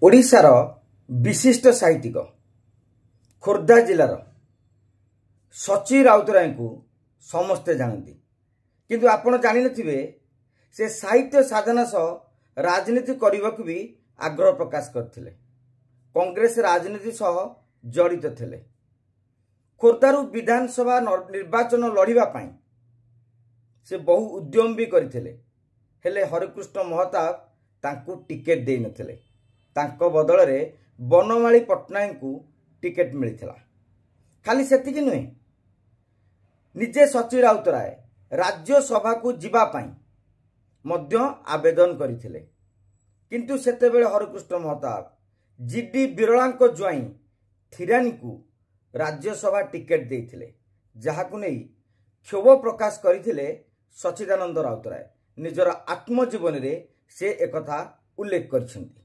ओडिशार विशिष्ट साहित्यिक खोर्धा जिलार सची राउतराय को समस्ते जानती किंतु आपण जानि नथिबे से साहित्य साधना सह राजनीति करने को भी आग्रह प्रकाश करथिले। कांग्रेस राजनीति सह जड़ित थिले। खोर्धारू विधानसभा निर्वाचन लड़िबा पई से बहु उद्यम भी करथिले। हेले हरिकृष्ण महताब तांकू टिकेट देई नथिले। तांको बदल रे बनमाली पट्टनायक को टिकेट मिलिथिला। खाली सेतिकी नुहे, निजे सची राउतराय राज्यसभा को जीवा पाई मध्य आवेदन करथिले। किंतु सेतेबेले हरिकृष्ण महताब जीडी बिरलांको ज्वाई थिरानी को राज्यसभा टिकेट देथिले, जहाकु नै क्षोभ प्रकाश करथिले। सच्चिदानंद राउतराय निजर आत्मजीवन रे से एकथा उल्लेख करछन्ति।